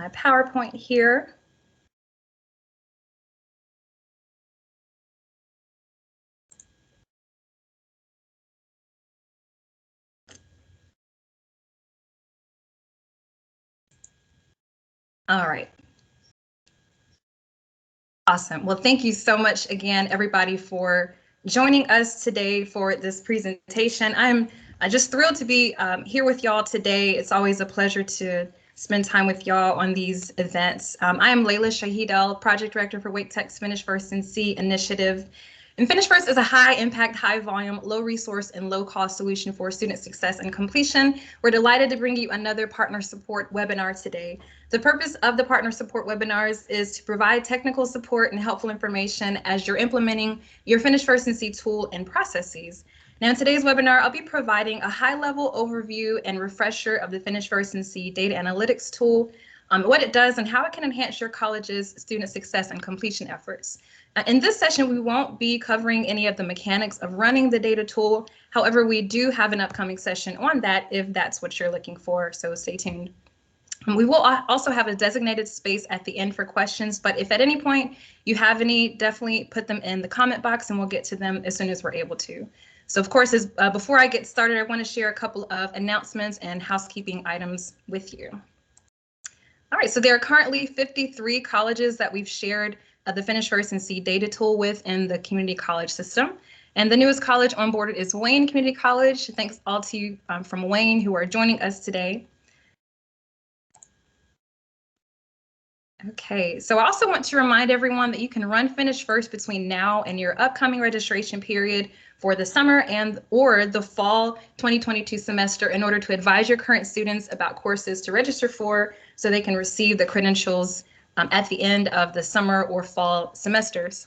my PowerPoint here. All right. Awesome. Well, thank you so much again, everybody, for joining us today for this presentation. I'm just thrilled to be here with y'all today. It's always a pleasure to spend time with y'all on these events. I am Layla Shahidel, Project Director for Wake Tech's Finish First and C initiative. And Finish First is a high impact, high volume, low resource, and low cost solution for student success and completion. We're delighted to bring you another partner support webinar today. The purpose of the partner support webinars is to provide technical support and helpful information as you're implementing your Finish First and C tool and processes. Now, in today's webinar, I'll be providing a high-level overview and refresher of the Finish First and C data analytics tool, what it does and how it can enhance your college's student success and completion efforts. In this session, we won't be covering any of the mechanics of running the data tool. However, we do have an upcoming session on that if that's what you're looking for, so stay tuned. We will also have a designated space at the end for questions, but if at any point you have any, definitely put them in the comment box and we'll get to them as soon as we're able to. So of course, before I get started, I want to share a couple of announcements and housekeeping items with you. All right, so there are currently 53 colleges that we've shared the Finish First and C data tool with in the community college system. And the newest college onboarded is Wayne Community College. Thanks all to you from Wayne who are joining us today. Okay, so I also want to remind everyone that you can run Finish First between now and your upcoming registration period for the summer or the fall 2022 semester in order to advise your current students about courses to register for so they can receive the credentials at the end of the summer or fall semesters.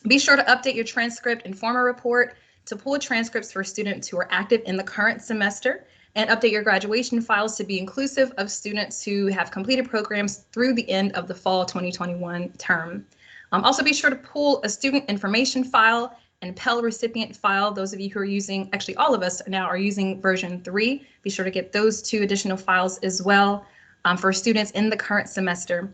Be sure to update your transcript and former report to pull transcripts for students who are active in the current semester, and update your graduation files to be inclusive of students who have completed programs through the end of the fall 2021 term. Also be sure to pull a student information file and Pell recipient file. Those of you who are using, actually all of us now are using version 3. Be sure to get those 2 additional files as well for students in the current semester.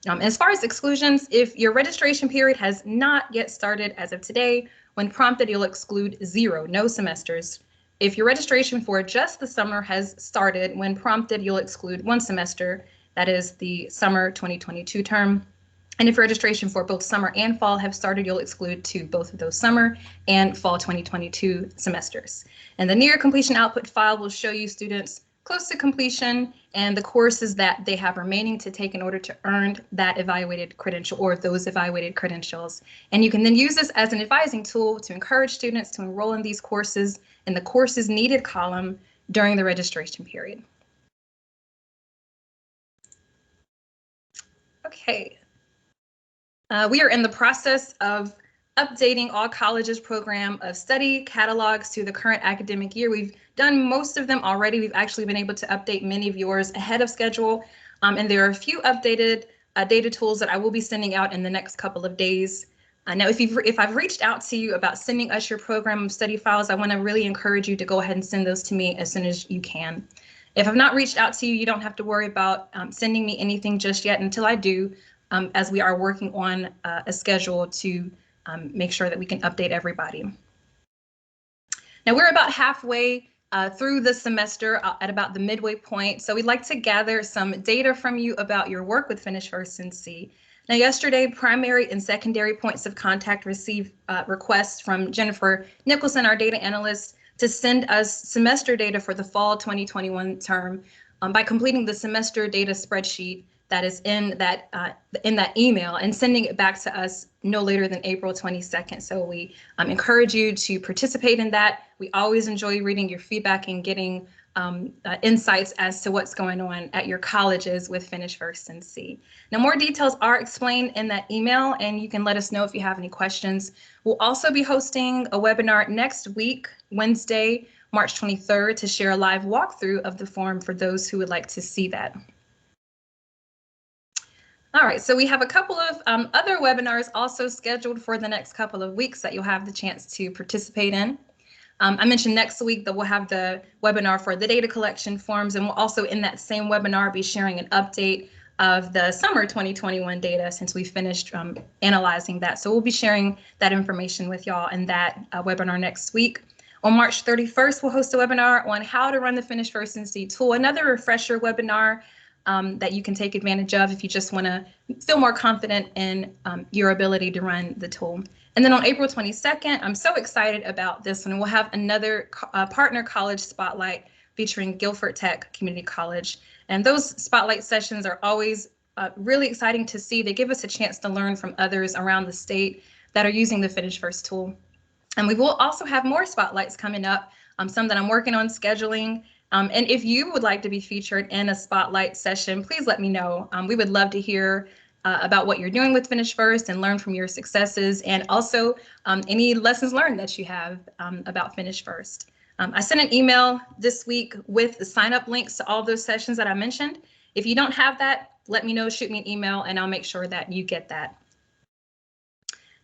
As far as exclusions, if your registration period has not yet started as of today, when prompted, you'll exclude 0, no semesters. If your registration for just the summer has started, when prompted, you'll exclude 1 semester, that is the summer 2022 term. And if registration for both summer and fall have started, you'll exclude 2, both of those summer and fall 2022 semesters. And the near completion output file will show you students close to completion and the courses that they have remaining to take in order to earn that evaluated credential or those evaluated credentials. And you can then use this as an advising tool to encourage students to enroll in these courses in the courses needed column during the registration period. Okay. We are in the process of updating all colleges' program of study catalogs to the current academic year. We've done most of them already. We've actually been able to update many of yours ahead of schedule. And there are a few updated data tools that I will be sending out in the next couple of days. Now, if I've reached out to you about sending us your program of study files, I want to really encourage you to go ahead and send those to me as soon as you can. If I've not reached out to you, you don't have to worry about sending me anything just yet until I do, as we are working on a schedule to make sure that we can update everybody. Now, we're about halfway through the semester at about the midway point, so we'd like to gather some data from you about your work with Finish First and C. Now, yesterday, primary and secondary points of contact received requests from Jennifer Nicholson, our data analyst, to send us semester data for the fall 2021 term by completing the semester data spreadsheet that is in that email and sending it back to us no later than April 22nd. So we encourage you to participate in that. We always enjoy reading your feedback and getting insights as to what's going on at your colleges with Finish First and C. Now, more details are explained in that email, and you can let us know if you have any questions. We'll also be hosting a webinar next week, Wednesday, March 23rd, to share a live walkthrough of the form for those who would like to see that. All right, so we have a couple of other webinars also scheduled for the next couple of weeks that you'll have the chance to participate in. I mentioned next week that we'll have the webinar for the data collection forms, and we'll also in that same webinar be sharing an update of the summer 2021 data since we finished analyzing that. So we'll be sharing that information with y'all in that webinar next week. On March 31st, we'll host a webinar on how to run the Finish First NC tool, another refresher webinar that you can take advantage of if you just want to feel more confident in your ability to run the tool. And then on April 22nd, I'm so excited about this one. We'll have another partner college spotlight featuring Guilford Tech Community College. And those spotlight sessions are always really exciting to see. They give us a chance to learn from others around the state that are using the Finish First tool. And we will also have more spotlights coming up, some that I'm working on scheduling. And if you would like to be featured in a spotlight session, please let me know. We would love to hear about what you're doing with Finish First and learn from your successes, and also any lessons learned that you have about Finish First. I sent an email this week with the sign-up links to all those sessions that I mentioned. If you don't have that, let me know, shoot me an email, and I'll make sure that you get that.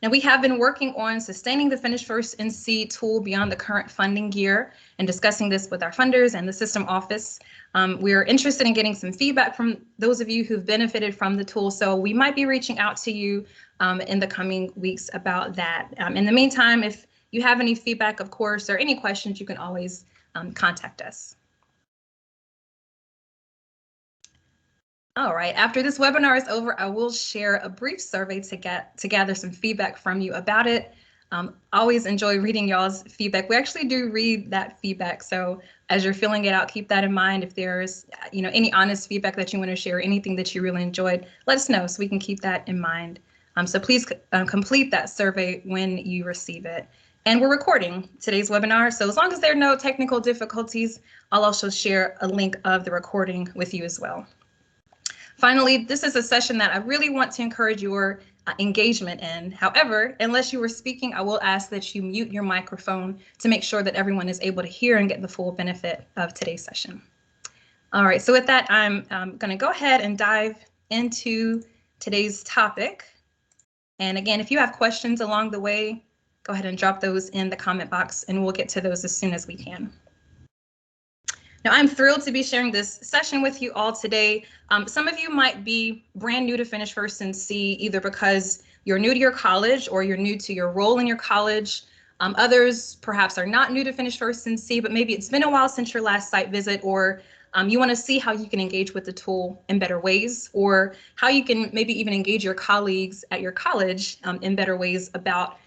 Now, we have been working on sustaining the Finish First NC tool beyond the current funding year and discussing this with our funders and the system office. We're interested in getting some feedback from those of you who've benefited from the tool, so we might be reaching out to you in the coming weeks about that. In the meantime, if you have any feedback, of course, or any questions, you can always contact us. All right, after this webinar is over, I will share a brief survey to gather some feedback from you about it. Always enjoy reading y'all's feedback. We actually do read that feedback, so as you're filling it out, keep that in mind. If there's any honest feedback that you want to share, anything that you really enjoyed, let us know so we can keep that in mind. So please complete that survey when you receive it. And we're recording today's webinar, so as long as there are no technical difficulties, I'll also share a link of the recording with you as well. Finally, this is a session that I really want to encourage your engagement in. However, unless you were speaking, I will ask that you mute your microphone to make sure that everyone is able to hear and get the full benefit of today's session. All right, so with that, I'm going to go ahead and dive into today's topic. And again, if you have questions along the way, go ahead and drop those in the comment box and we'll get to those as soon as we can. Now, I'm thrilled to be sharing this session with you all today. Some of you might be brand new to Finish First NC, either because you're new to your college or you're new to your role in your college. Others perhaps are not new to Finish First NC, but maybe it's been a while since your last site visit, or you want to see how you can engage with the tool in better ways, or how you can maybe even engage your colleagues at your college in better ways about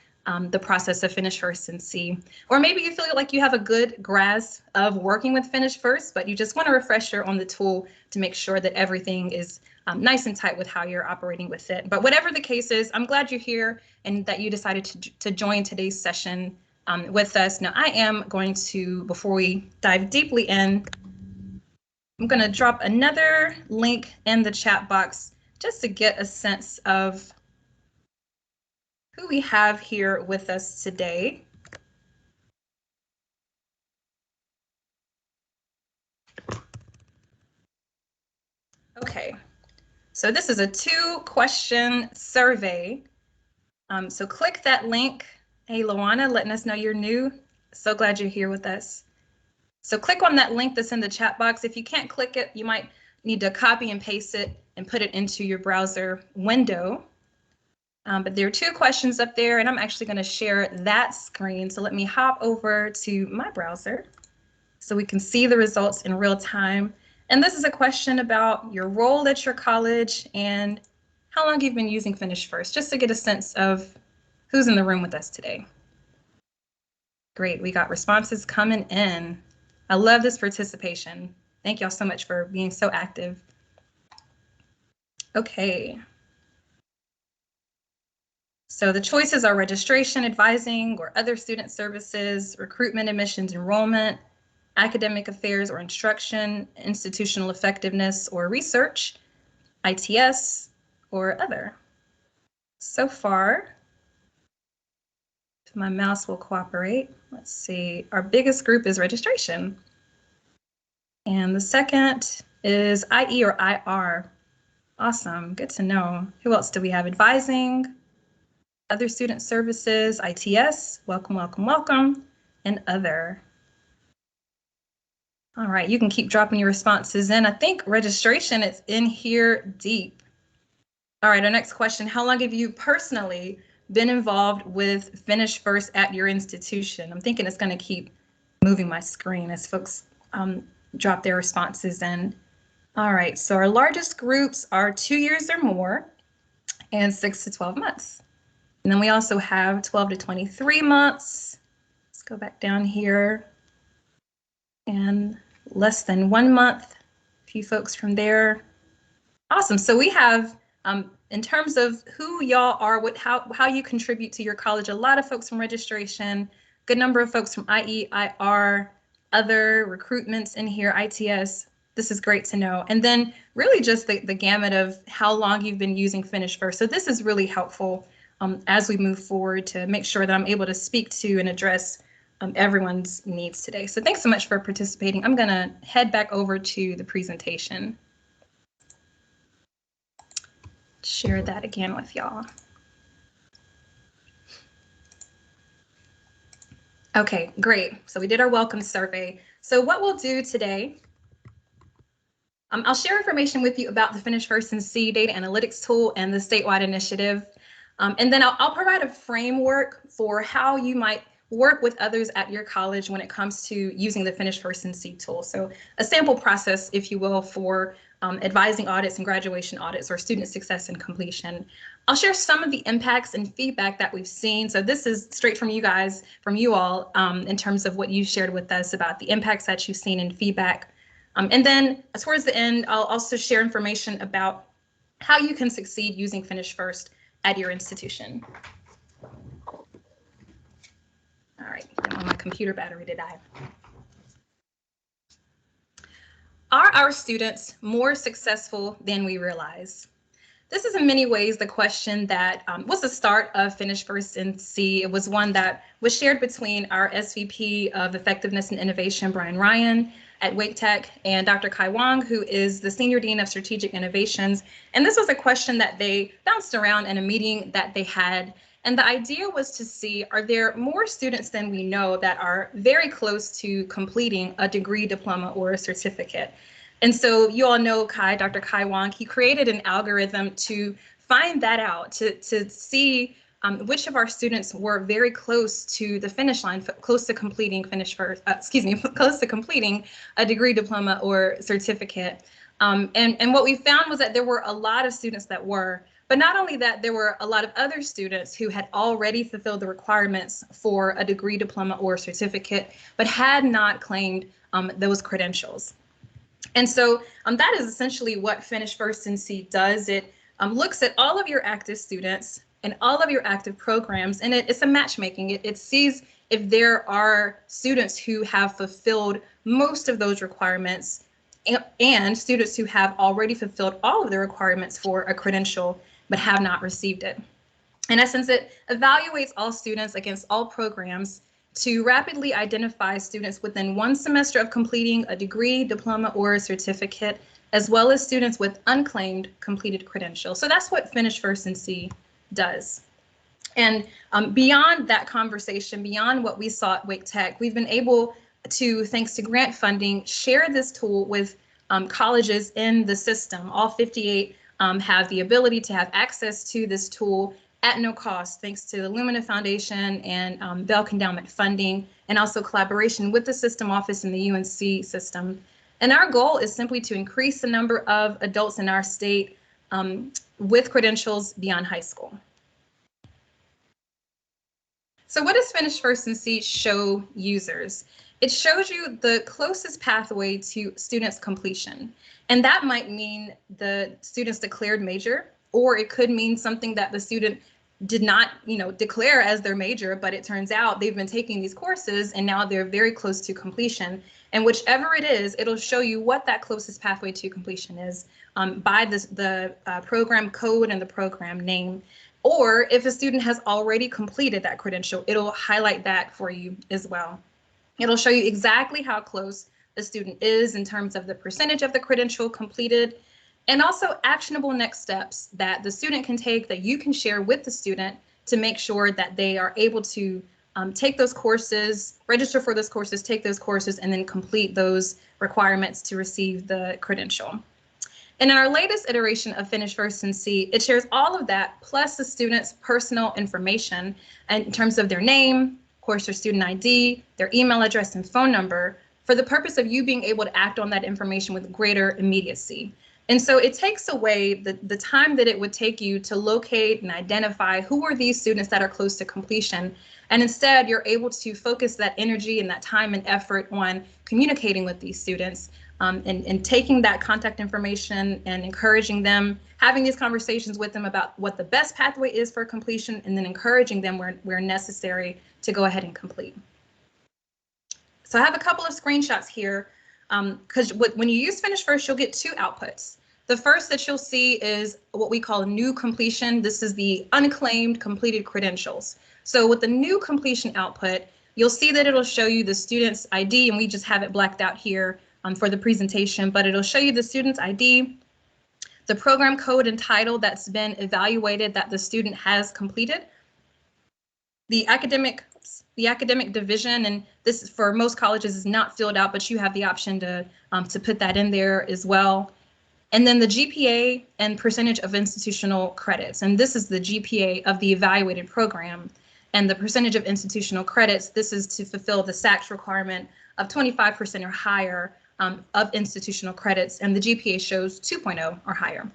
the process of Finish First NC. Or maybe you feel like you have a good grasp of working with Finish First, but you just want a refresher on the tool to make sure that everything is nice and tight with how you're operating with it. But whatever the case is, I'm glad you're here and that you decided to join today's session with us. Now, I am going to, before we dive deeply in, I'm going to drop another link in the chat box just to get a sense of who we have here with us today. Okay, so this is a 2-question survey. So click that link. Hey, Luana, letting us know you're new. So glad you're here with us. So click on that link that's in the chat box. If you can't click it, you might need to copy and paste it and put it into your browser window. But there are 2 questions up there, and I'm actually going to share that screen. So let me hop over to my browser so we can see the results in real time. And this is a question about your role at your college and how long you've been using Finish First, just to get a sense of who's in the room with us today. Great, we got responses coming in. I love this participation. Thank y'all so much for being so active. Okay. So the choices are registration, advising, or other student services, recruitment, admissions, enrollment, academic affairs or instruction, institutional effectiveness or research, ITS, or other. So far, if my mouse will cooperate, let's see, our biggest group is registration. And the second is IE or IR. Awesome, good to know. Who else do we have? Advising, other student services, ITS, welcome, welcome, welcome, and other. All right, you can keep dropping your responses in. I think registration is in here deep. All right, our next question. How long have you personally been involved with Finish First at your institution? I'm thinking it's going to keep moving my screen as folks drop their responses in. All right, so our largest groups are 2 years or more and 6 to 12 months. And then we also have 12 to 23 months. Let's go back down here. And less than 1 month, a few folks from there. Awesome. So we have, in terms of who y'all are, how you contribute to your college, a lot of folks from registration, good number of folks from IE, IR, other recruitments in here, ITS. This is great to know. And then really just the gamut of how long you've been using Finish First. So this is really helpful as we move forward to make sure that I'm able to speak to and address everyone's needs today. So thanks so much for participating. I'm gonna head back over to the presentation. Share that again with y'all. Okay, great. So we did our welcome survey. So what we'll do today, I'll share information with you about the Finish First and C data analytics tool and the statewide initiative. And then I'll provide a framework for how you might work with others at your college when it comes to using the Finish First and C tool. So a sample process, if you will, for advising audits and graduation audits or student success and completion. I'll share some of the impacts and feedback that we've seen. So this is straight from you guys, from you all, in terms of what you shared with us about the impacts that you've seen and feedback. And then towards the end, I'll also share information about how you can succeed using Finish First at your institution. All right, I don't want my computer battery to die. Are our students more successful than we realize? This is in many ways the question that was the start of Finish First and C. It was one that was shared between our SVP of Effectiveness and Innovation, Brian Ryan, at Wake Tech, and Dr. Kai Wang, who is the Senior Dean of Strategic Innovations. And this was a question that they bounced around in a meeting that they had. And the idea was to see, are there more students than we know that are very close to completing a degree, diploma, or a certificate? And so you all know Kai, Dr. Kai Wang, he created an algorithm to find that out, to see which of our students were very close to the finish line, close to completing close to completing a degree, diploma, or certificate. And what we found was that there were a lot of students that were, but not only that, there were a lot of other students who had already fulfilled the requirements for a degree, diploma, or certificate, but had not claimed those credentials. And so that is essentially what Finish First and C does. It looks at all of your active students and all of your active programs, and it's a matchmaking. It sees if there are students who have fulfilled most of those requirements and students who have already fulfilled all of the requirements for a credential but have not received it. In essence, it evaluates all students against all programs to rapidly identify students within 1 semester of completing a degree, diploma, or a certificate, as well as students with unclaimed completed credentials. So that's what Finish First and C does. And beyond that conversation, beyond what we saw at Wake Tech, we've been able to, thanks to grant funding, share this tool with colleges in the system. All 58 have the ability to have access to this tool at no cost, thanks to the Lumina Foundation and Belk Endowment funding, and also collaboration with the system office and the UNC system. And our goal is simply to increase the number of adults in our state with credentials beyond high school. So what does Finish First and C show users? It shows you the closest pathway to students' completion. And that might mean the student's declared major, or it could mean something that the student did not, declare as their major, but it turns out they've been taking these courses and now they're very close to completion. And whichever it is, it'll show you what that closest pathway to completion is by the program code and the program name. Or if a student has already completed that credential, it'll highlight that for you as well. It'll show you exactly how close the student is in terms of the percentage of the credential completed, and also actionable next steps that the student can take that you can share with the student to make sure that they are able to take those courses, register for those courses, take those courses, and then complete those requirements to receive the credential. And in our latest iteration of Finish First and See, it shares all of that plus the student's personal information in terms of their name, of course, their student ID, their email address and phone number, for the purpose of you being able to act on that information with greater immediacy. And so it takes away the time that it would take you to locate and identify who are these students that are close to completion. And instead, you're able to focus that energy and that time and effort on communicating with these students and taking that contact information and encouraging them, having these conversations with them about what the best pathway is for completion, and then encouraging them where necessary to go ahead and complete. So I have a couple of screenshots here because when you use Finish First, you'll get two outputs. The first that you'll see is what we call new completion. This is the unclaimed completed credentials. So with the new completion output, you'll see that it'll show you the student's ID, and we just have it blacked out here for the presentation, but it'll show you the student's ID, the program code and title that's been evaluated that the student has completed, the academic division, and this for most colleges is not filled out, but you have the option to put that in there as well. And then the GPA and percentage of institutional credits. And this is the GPA of the evaluated program. And the percentage of institutional credits, this is to fulfill the SACS requirement of 25% or higher of institutional credits. And the GPA shows 2.0 or higher.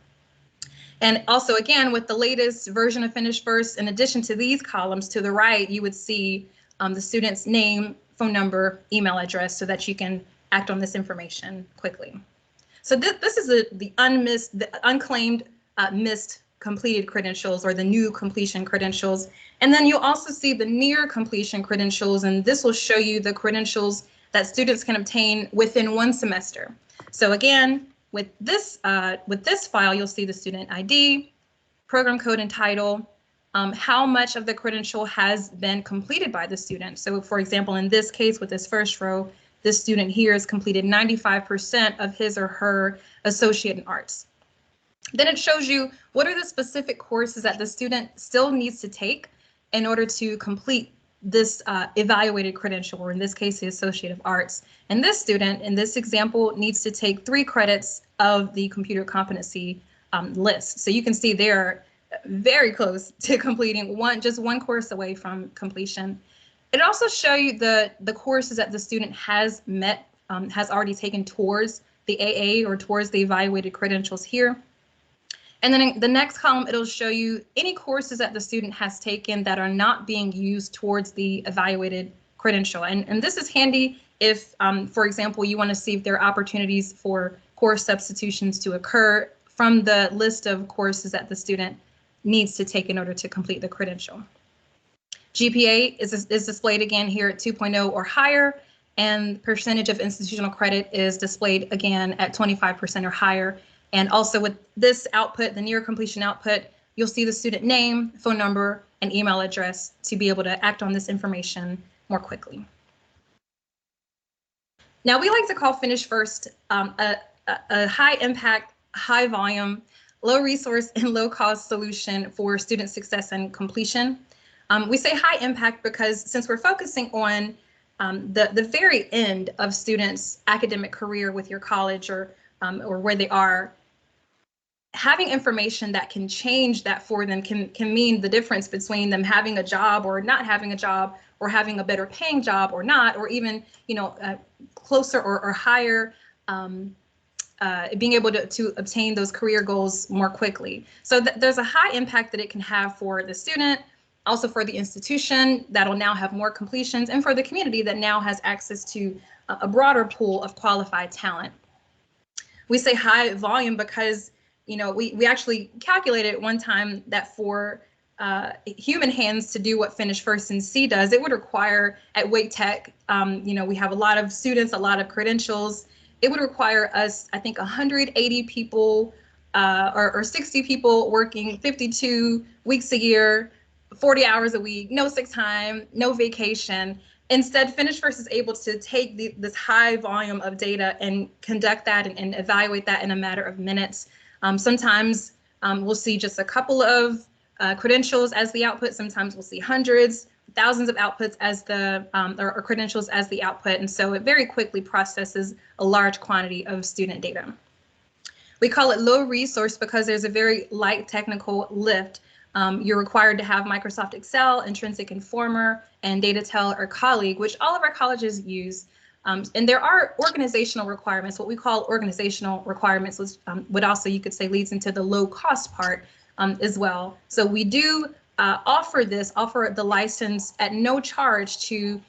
And also, again, with the latest version of Finish First, in addition to these columns to the right, you would see the student's name, phone number, email address, so that you can act on this information quickly. So this is the unclaimed missed completed credentials, or the new completion credentials. And then you'll also see the near completion credentials, and this will show you the credentials that students can obtain within one semester. So again, with this file, you'll see the student ID, program code and title, how much of the credential has been completed by the student. So for example, in this case, with this first row, this student here has completed 95% of his or her associate in arts. Then it shows you what are the specific courses that the student still needs to take in order to complete this evaluated credential, or in this case, the Associate of Arts. And this student, in this example, needs to take 3 credits of the computer competency list. So you can see they're very close to completing just one course away from completion. It also shows you the courses that the student has already taken towards the AA, or towards the evaluated credentials here. And then in the next column, it'll show you any courses that the student has taken that are not being used towards the evaluated credential. And this is handy if, for example, you want to see if there are opportunities for course substitutions to occur from the list of courses that the student needs to take in order to complete the credential. GPA is displayed again here at 2.0 or higher, and percentage of institutional credit is displayed again at 25% or higher. And also with this output, the near completion output, you'll see the student name, phone number, and email address to be able to act on this information more quickly. Now, we like to call Finish First a high impact, high volume, low resource, and low cost solution for student success and completion. We say high impact because since we're focusing on the very end of students' academic career with your college or where they are, having information that can change that for them can mean the difference between them having a job or not having a job, or having a better paying job or not, or even, closer or higher, being able to obtain those career goals more quickly. So there's a high impact that it can have for the student, also for the institution that'll now have more completions, and for the community that now has access to a broader pool of qualified talent. We say high volume because we actually calculated at one time that for human hands to do what Finish First and See does, it would require at Wake Tech, we have a lot of students, a lot of credentials. It would require us, I think, 180 people or 60 people working 52 weeks a year, 40 hours a week, no sick time, no vacation. Instead, Finish First is able to take this high volume of data and conduct that and evaluate that in a matter of minutes. Sometimes we'll see just a couple of credentials as the output. Sometimes we'll see hundreds. thousands of outputs as the or credentials as the output, and so it very quickly processes a large quantity of student data. We call it low resource because there's a very light technical lift. You're required to have Microsoft Excel, Intrinsic Informer, and DataTel or Colleague, which all of our colleges use. And there are organizational requirements, what we call organizational requirements, which would also, you could say, leads into the low cost part as well. So we do offer the license at no charge to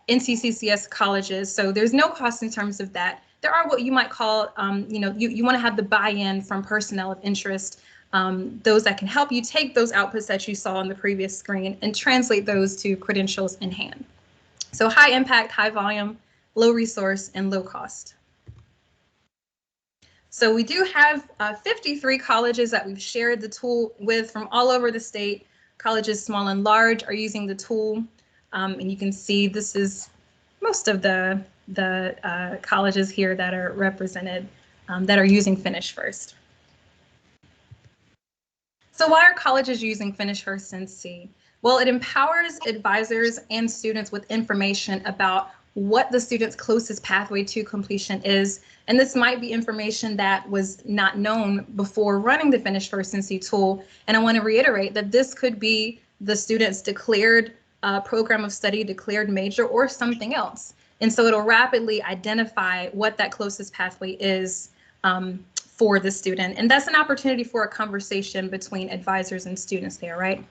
NCCCS colleges. So there's no cost in terms of that. There are what you might call, you want to have the buy-in from personnel of interest, those that can help you take those outputs that you saw on the previous screen and translate those to credentials in hand. So high impact, high volume, low resource, and low cost. So we do have 53 colleges that we've shared the tool with from all over the state. Colleges small and large are using the tool. And you can see this is most of the colleges here that are represented that are using Finish First. So why are colleges using Finish First NC? Well, it empowers advisors and students with information about what the student's closest pathway to completion is. And this might be information that was not known before running the Finish First NC tool. And I want to reiterate that this could be the student's declared program of study, declared major, or something else. And so it'll rapidly identify what that closest pathway is for the student. And that's an opportunity for a conversation between advisors and students there, right?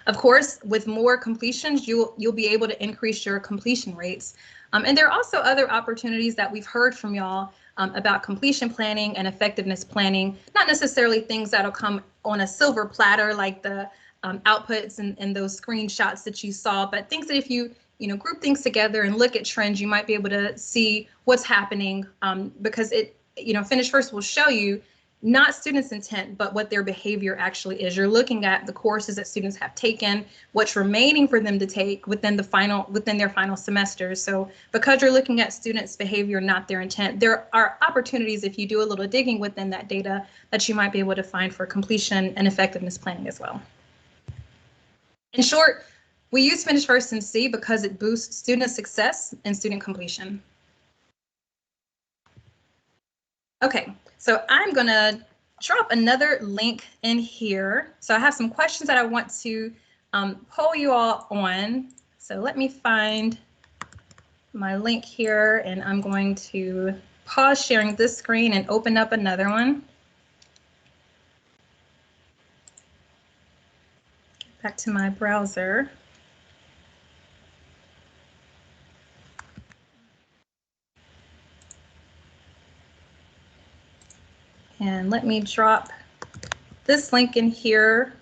Of course, with more completions, you'll be able to increase your completion rates. And there are also other opportunities that we've heard from y'all about completion planning and effectiveness planning, not necessarily things that'll come on a silver platter like the outputs and those screenshots that you saw, but things that if you group things together and look at trends, you might be able to see what's happening because Finish First will show you not students' intent, but what their behavior actually is. You're looking at the courses that students have taken, what's remaining for them to take within their final semester. So because you're looking at students' behavior, not their intent, there are opportunities if you do a little digging within that data that you might be able to find for completion and effectiveness planning as well. In short, we use Finish First NC because it boosts student success and student completion. Okay, so I'm gonna drop another link in here. So I have some questions that I want to poll you all on. So let me find my link here, and I'm going to pause sharing this screen and open up another one. Get back to my browser. And let me drop this link in here.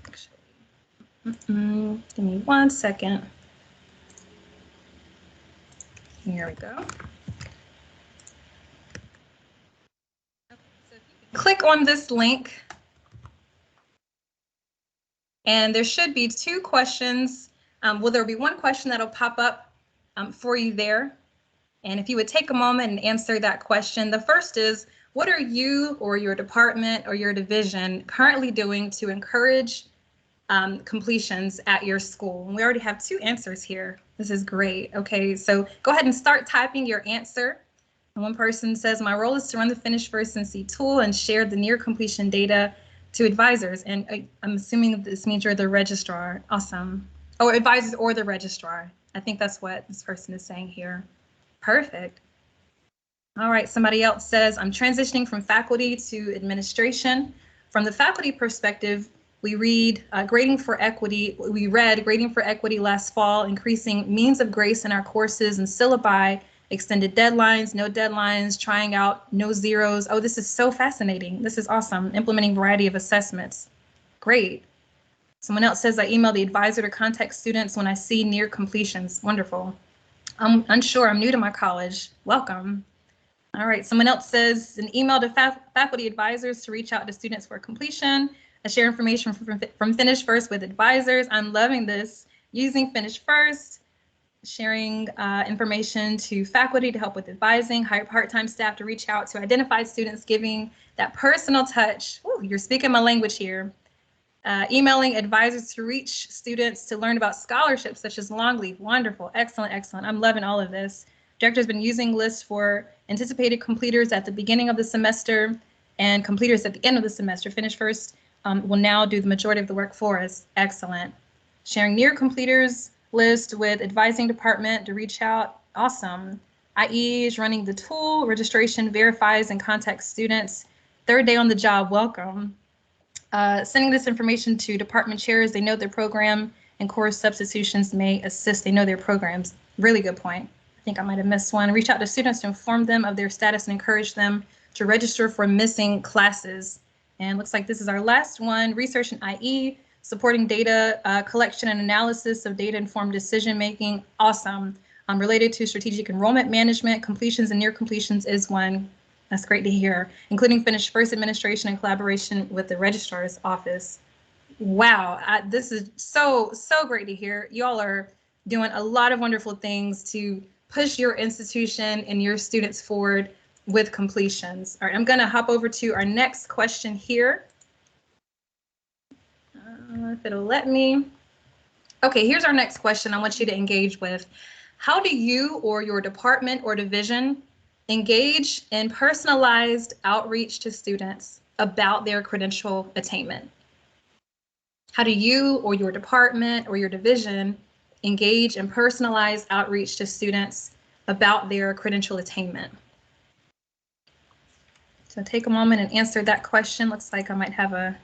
Actually, give me 1 second. Here we go. Okay, so if you can click on this link, and there should be 2 questions. Well, there'll be 1 question that'll pop up for you there. And if you would take a moment and answer that question, the first is, what are you or your department or your division currently doing to encourage completions at your school? And we already have 2 answers here. This is great. Okay, so go ahead and start typing your answer. And one person says, my role is to run the Finish First NC tool and share the near completion data to advisors. And I'm assuming this means you're the registrar. Awesome. Oh, advisors or the registrar. I think that's what this person is saying here. Perfect. All right, somebody else says, I'm transitioning from faculty to administration. From the faculty perspective, we read grading for equity. We read grading for equity last fall, increasing means of grace in our courses and syllabi, extended deadlines, no deadlines, trying out no zeros. Oh, this is so fascinating. This is awesome. Implementing variety of assessments. Great. Someone else says, I email the advisor to contact students when I see near completions. Wonderful. I'm unsure. I'm new to my college. Welcome. All right. Someone else says an email to faculty advisors to reach out to students for completion. I share information from Finish First with advisors. I'm loving this. Using Finish First, sharing information to faculty to help with advising, hire part-time staff to reach out to identify students, giving that personal touch. Ooh, you're speaking my language here. Emailing advisors to reach students to learn about scholarships such as long leave. Wonderful, excellent, excellent. I'm loving all of this. Director's been using lists for anticipated completers at the beginning of the semester and completers at the end of the semester. Finish first will now do the majority of the work for us. Excellent. Sharing near completers list with advising department to reach out. Awesome. IE is running the tool. Registration verifies and contacts students. Third day on the job, welcome. Sending this information to department chairs. They know their program and course substitutions may assist. They know their programs. Really good point. I think I might have missed one. Reach out to students to inform them of their status and encourage them to register for missing classes. And looks like this is our last one. Research and IE, supporting data collection and analysis of data-informed decision-making. Awesome. Related to strategic enrollment management, completions and near completions is one. That's great to hear, including Finish First administration in collaboration with the registrar's office. Wow, this is so great to hear. Y'all are doing a lot of wonderful things to push your institution and your students forward with completions. All right, I'm going to hop over to our next question here. If it'll let me. Okay, here's our next question I want you to engage with. How do you or your department or division engage in personalized outreach to students about their credential attainment? How do you or your department or your division engage in personalized outreach to students about their credential attainment? So take a moment and answer that question. Looks like I might have a,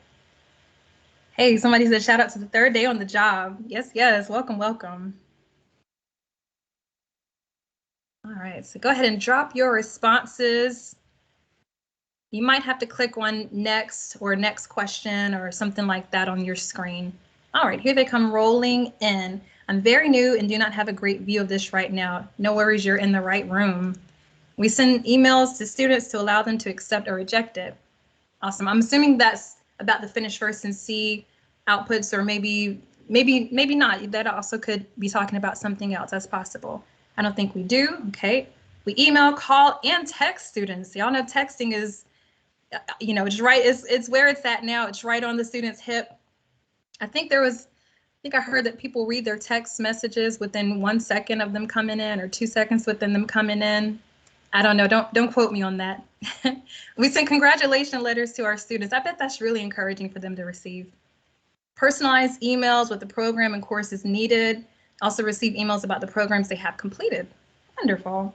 hey, somebody said shout out to the third day on the job. Yes, yes, welcome, welcome. All right, so go ahead and drop your responses. You might have to click on next or next question or something like that on your screen. All right, here they come rolling in. I'm very new and do not have a great view of this right now. No worries, you're in the right room. We send emails to students to allow them to accept or reject it. Awesome. I'm assuming that's about the Finish First and See outputs, or maybe not. That also could be talking about something else. That's possible. I don't think we do. Okay. We email, call, and text students. Y'all know texting is, you know, it's right. It's where it's at now. It's right on the student's hip. I think I heard that people read their text messages within 1 second of them coming in, or 2 seconds within them coming in. I don't know. Don't quote me on that. We send congratulation letters to our students. I bet that's really encouraging for them to receive. Personalized emails with the program and courses needed. Also receive emails about the programs they have completed. Wonderful.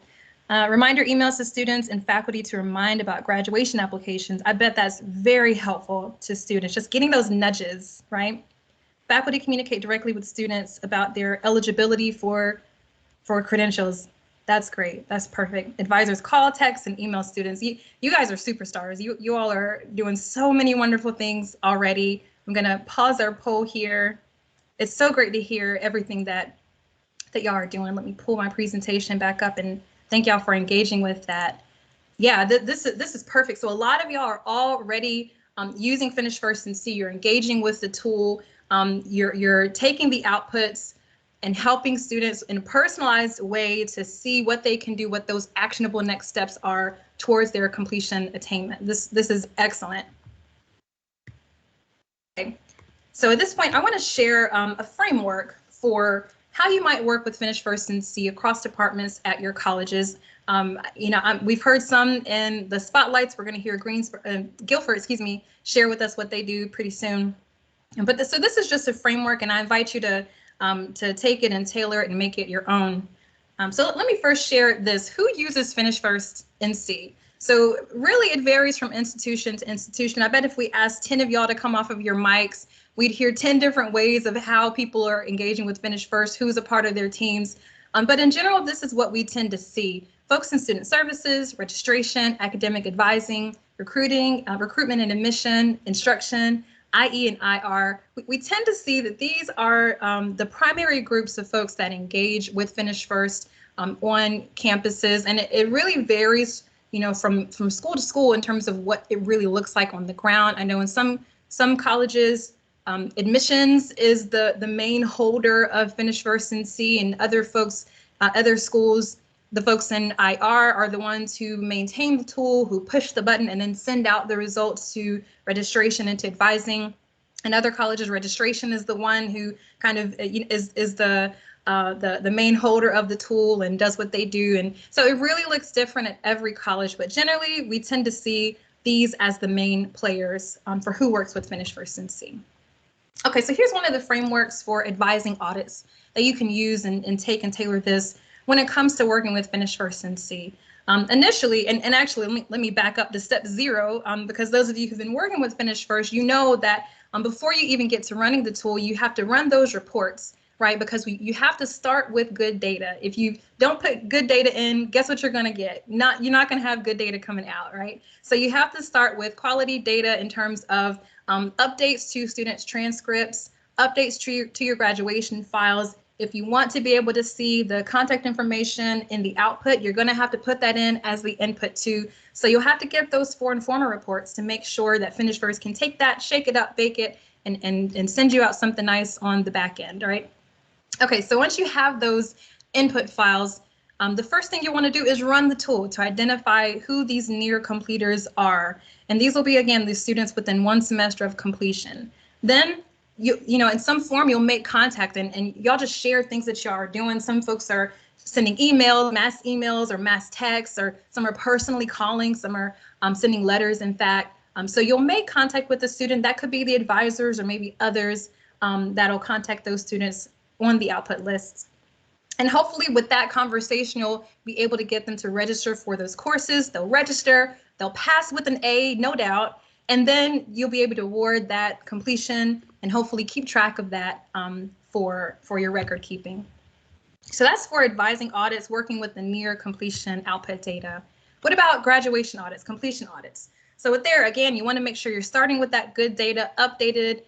Reminder emails to students and faculty to remind about graduation applications. I bet that's very helpful to students, just getting those nudges, right? Faculty communicate directly with students about their eligibility for credentials. That's great. That's perfect. Advisors call, text, and email students. You guys are superstars. You all are doing so many wonderful things already. I'm going to pause our poll here. It's so great to hear everything that y'all are doing. Let me pull my presentation back up and thank y'all for engaging with that. Yeah, this is perfect. So a lot of y'all are already using Finish First and See. You're engaging with the tool. You're taking the outputs and helping students in a personalized way to see what they can do, what those actionable next steps are towards their completion attainment. This is excellent. Okay. So at this point, I want to share a framework for how you might work with Finish First and See across departments at your colleges. We've heard some in the spotlights. We're going to hear Guilford, share with us what they do pretty soon. So this is just a framework, and I invite you to take it and tailor it and make it your own. So let me first share this. Who uses Finish First and See? So really it varies from institution to institution. I bet if we asked 10 of y'all to come off of your mics, we'd hear 10 different ways of how people are engaging with Finish First, who's a part of their teams. But in general, this is what we tend to see. Folks in student services, registration, academic advising, recruiting, recruitment and admission, instruction, IE and IR. We tend to see that these are the primary groups of folks that engage with Finish First on campuses. And it really varies, from school to school in terms of what it really looks like on the ground. I know in some colleges, admissions is the main holder of Finish First and See, and other folks, other schools, the folks in IR are the ones who maintain the tool, who push the button and then send out the results to registration and to advising. In other colleges, registration is the one who kind of is the main holder of the tool and does what they do. And so it really looks different at every college, but generally we tend to see these as the main players for who works with Finish First NC. Okay, so here's one of the frameworks for advising audits that you can use and take and tailor this when it comes to working with Finish First NC. Initially, and actually, let me back up to step 0, because those of you who've been working with Finish First, you know that before you even get to running the tool, you have to run those reports, right? Because you have to start with good data. If you don't put good data in, guess what you're going to get? You're not going to have good data coming out, right? So you have to start with quality data in terms of updates to students' transcripts, updates to your graduation files. If you want to be able to see the contact information in the output, you're going to have to put that in as the input too. So you'll have to get those 4 Informer reports to make sure that Finish First can take that, shake it up, bake it, and send you out something nice on the back end, right? Okay, so once you have those input files, the first thing you want to do is run the tool to identify who these near completers are. And these will be, again, the students within 1 semester of completion. Then you know, in some form, you'll make contact and y'all just share things that y'all are doing. Some folks are sending emails, mass emails or mass texts, or some are personally calling, some are sending letters, in fact. So you'll make contact with the student. That could be the advisors or maybe others that'll contact those students on the output lists. And hopefully with that conversation, you'll be able to get them to register for those courses. They'll register, they'll pass with an A, no doubt. And then you'll be able to award that completion and hopefully keep track of that for your record keeping. So that's for advising audits, working with the near completion output data. What about graduation audits, completion audits? So with there, again, you want to make sure you're starting with that good data, updated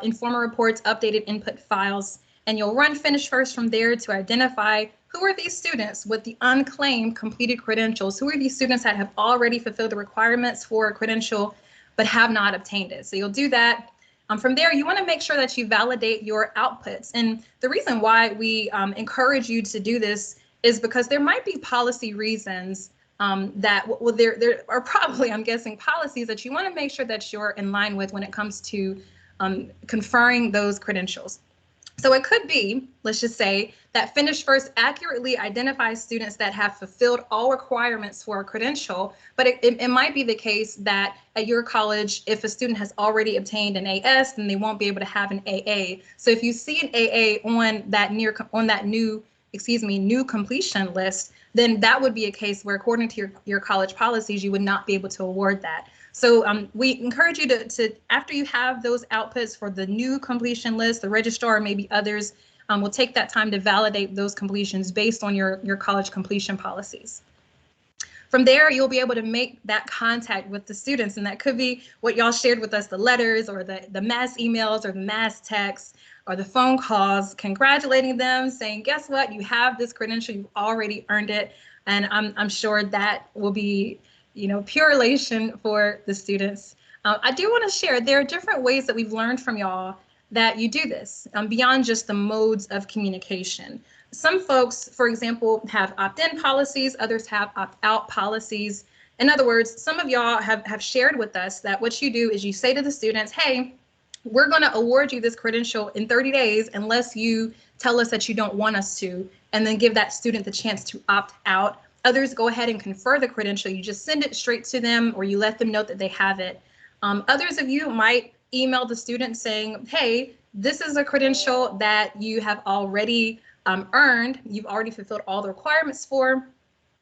Informer reports, updated input files, and you'll run Finish First from there to identify who are these students with the unclaimed completed credentials, who are these students that have already fulfilled the requirements for a credential but have not obtained it. So you'll do that. From there, you want to make sure that you validate your outputs. And the reason why we encourage you to do this is because there might be policy reasons that, well, there are probably, I'm guessing, policies that you want to make sure that you're in line with when it comes to conferring those credentials. So it could be, let's just say, that Finish First accurately identifies students that have fulfilled all requirements for a credential, but it might be the case that at your college, if a student has already obtained an AS, then they won't be able to have an AA. So if you see an AA on that new completion list, then that would be a case where, according to your college policies, you would not be able to award that. So we encourage you to, after you have those outputs for the new completion list, the registrar, maybe others, will take that time to validate those completions based on your college completion policies. From there, you'll be able to make that contact with the students, and that could be what y'all shared with us, the letters or the mass emails or the mass texts or the phone calls, congratulating them, saying, guess what, you have this credential, you've already earned it. And I'm sure that will be, you know, pure elation for the students. I do want to share, there are different ways that we've learned from y'all that you do this beyond just the modes of communication. Some folks, for example, have opt-in policies, others have opt-out policies. In other words, some of y'all have shared with us that what you do is you say to the students, hey, we're going to award you this credential in 30 days unless you tell us that you don't want us to, and then give that student the chance to opt out. Others go ahead and confer the credential. You just send it straight to them, or you let them know that they have it. Others of you might email the student saying, hey, this is a credential that you have already earned. You've already fulfilled all the requirements for.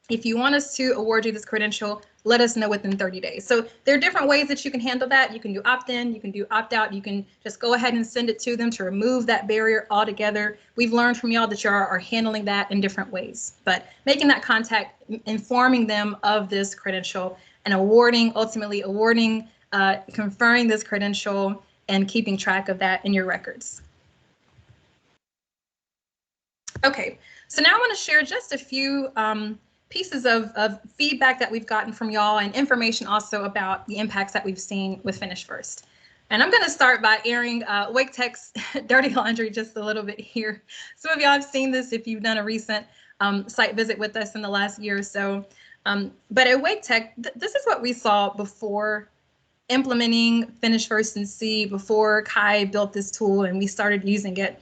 If you want us to award you this credential, let us know within 30 days. So there are different ways that you can handle that. You can do opt-in, you can do opt-out, you can just go ahead and send it to them to remove that barrier altogether. We've learned from y'all that you are handling that in different ways, but making that contact, informing them of this credential, and ultimately awarding, conferring this credential, and keeping track of that in your records. Okay, so now I want to share just a few pieces of feedback that we've gotten from y'all, and information also about the impacts that we've seen with Finish First. And I'm going to start by airing Wake Tech's dirty laundry just a little bit here. Some of y'all have seen this if you've done a recent site visit with us in the last year or so. But at Wake Tech, this is what we saw before implementing Finish First and See before Kai built this tool and we started using it,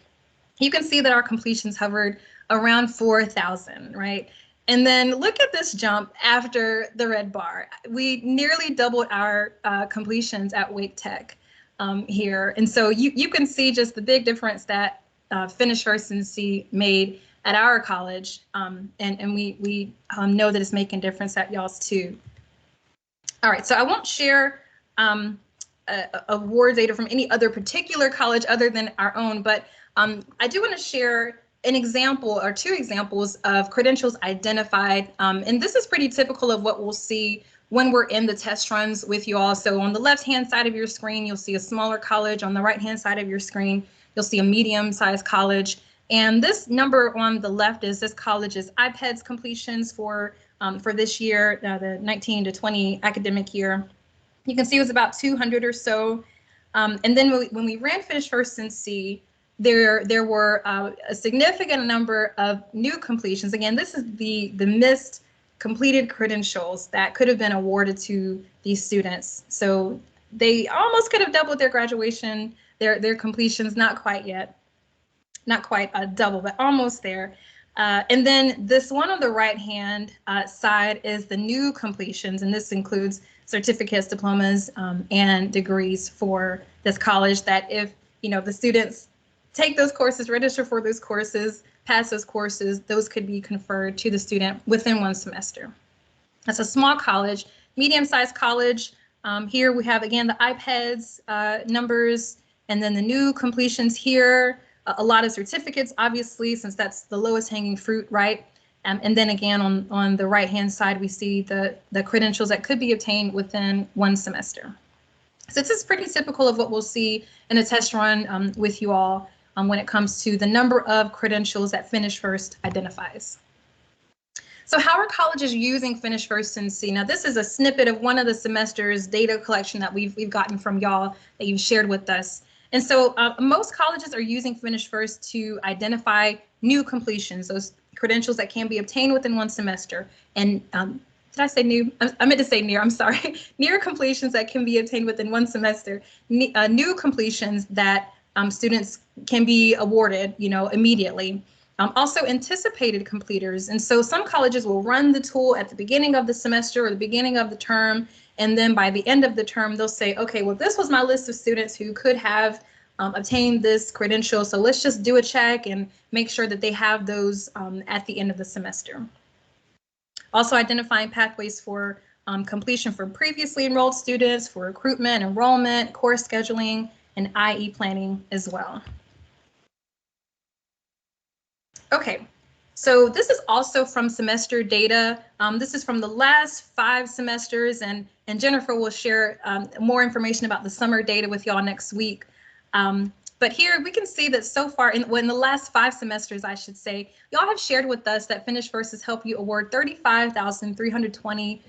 you can see that our completions hovered around 4,000, right? And then look at this jump after the red bar. We nearly doubled our completions at Wake Tech here. And so you can see just the big difference that Finish First and See made at our college. And we know that it's making a difference at y'all's too. All right, so I won't share award data from any other particular college other than our own, but I do want to share an example or two examples of credentials identified. And this is pretty typical of what we'll see when we're in the test runs with you all. So on the left-hand side of your screen, you'll see a smaller college. On the right-hand side of your screen, you'll see a medium-sized college. And this number on the left is this college's IPEDS completions for this year, the 19 to 20 academic year. You can see it was about 200 or so. And then when we ran Finish First and See, there were a significant number of new completions. Again, this is the missed completed credentials that could have been awarded to these students. So they almost could have doubled their graduation, their completions, not quite yet, not quite a double, but almost there. And then this one on the right-hand side is the new completions, and this includes certificates, diplomas, and degrees for this college that if, the students take those courses, register for those courses, pass those courses, those could be conferred to the student within one semester. That's a small college. Medium-sized college, here we have, again, the IPEDS numbers, and then the new completions here, a lot of certificates, obviously, since that's the lowest hanging fruit, right? And then again, on the right-hand side, we see the credentials that could be obtained within one semester. So this is pretty typical of what we'll see in a test run with you all when it comes to the number of credentials that Finish First identifies. So how are colleges using Finish First and See? Now, this is a snippet of one of the semester's data collection that we've gotten from y'all that you've shared with us. And so most colleges are using Finish First to identify new completions, those credentials that can be obtained within one semester. And did I say new? I meant to say near, I'm sorry. Near completions that can be obtained within one semester, new completions that students can be awarded, immediately. Also anticipated completers. And so some colleges will run the tool at the beginning of the semester or the beginning of the term. And then by the end of the term, they'll say, okay, well, this was my list of students who could have obtained this credential. So let's just do a check and make sure that they have those at the end of the semester. Also identifying pathways for completion for previously enrolled students, for recruitment, enrollment, course scheduling, and IE planning as well. Okay, so this is also from semester data. This is from the last 5 semesters, and Jennifer will share more information about the summer data with y'all next week. But here we can see that so far in the last 5 semesters, I should say, y'all have shared with us that Finish First has helped you award 35,320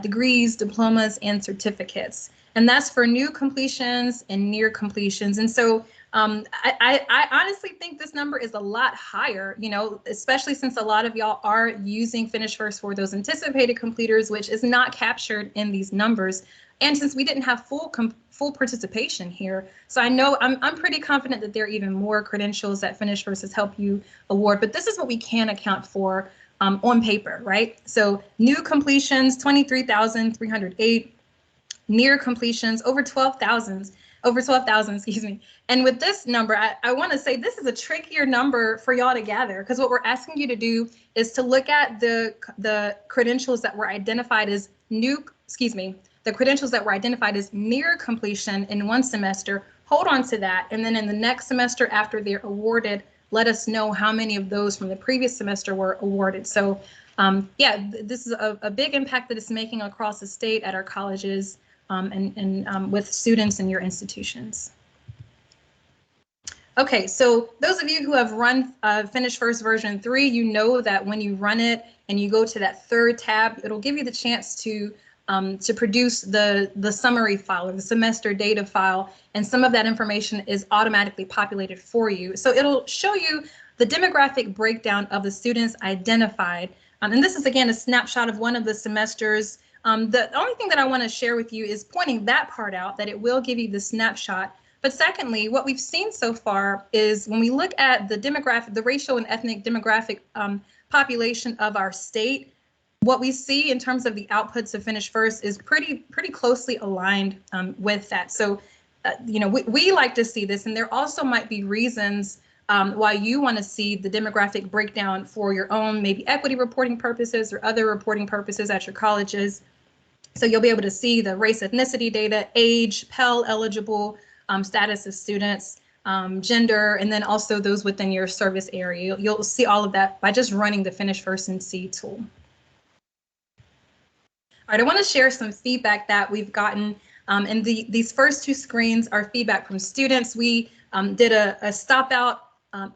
degrees, diplomas, and certificates. And that's for new completions and near completions. And so I honestly think this number is a lot higher, especially since a lot of y'all are using Finish First for those anticipated completers, which is not captured in these numbers. And since we didn't have full participation here, so I know I'm pretty confident that there are even more credentials that Finish First has helped you award, but this is what we can account for on paper, right? So new completions, 23,308, near completions, over 12,000, excuse me. And with this number, I want to say this is a trickier number for y'all to gather, because what we're asking you to do is to look at the credentials that were identified as the credentials that were identified as near completion in one semester, hold on to that. And then in the next semester after they're awarded, let us know how many of those from the previous semester were awarded. So yeah, this is a big impact that it's making across the state at our colleges and with students in your institutions. Okay, so those of you who have run Finish First version 3, you know that when you run it and you go to that 3rd tab, it'll give you the chance to produce the summary file or the semester data file, and some of that information is automatically populated for you. So it'll show you the demographic breakdown of the students identified. And this is, again, a snapshot of one of the semesters The only thing that I want to share with you is pointing that part out, that it will give you the snapshot. But secondly, what we've seen so far is when we look at the demographic, the racial and ethnic demographic population of our state, what we see in terms of the outputs of Finish First is pretty closely aligned with that. So, we like to see this, and there also might be reasons why you want to see the demographic breakdown for your own, maybe equity reporting purposes or other reporting purposes at your colleges. So you'll be able to see the race ethnicity data, age, Pell eligible, status of students, gender, and then also those within your service area. You'll see all of that by just running the Finish First and See tool. All right, I want to share some feedback that we've gotten. And these first two screens are feedback from students. We did a stop out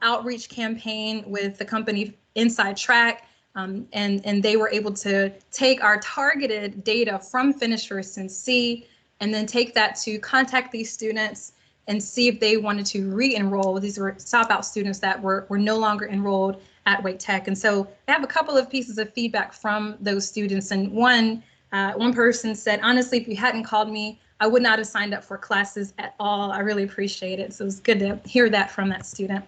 outreach campaign with the company Inside Track, and they were able to take our targeted data from Finish First and See, and then take that to contact these students and see if they wanted to re-enroll. These were stop out students that were no longer enrolled at Wake Tech. And so I have a couple of pieces of feedback from those students. And one person said, honestly, if you hadn't called me, I would not have signed up for classes at all. I really appreciate it. So it's good to hear that from that student.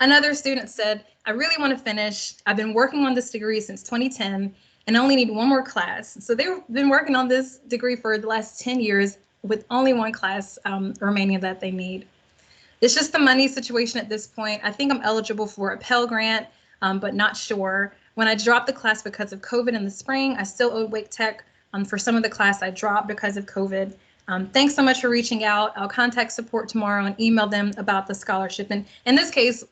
Another student said, I really want to finish. I've been working on this degree since 2010 and only need one more class. So they've been working on this degree for the last 10 years with only one class remaining that they need. It's just the money situation at this point. I think I'm eligible for a Pell Grant, but not sure. When I dropped the class because of COVID in the spring, I still owe Wake Tech for some of the class I dropped because of COVID. Thanks so much for reaching out. I'll contact support tomorrow and email them about the scholarship. And in this case,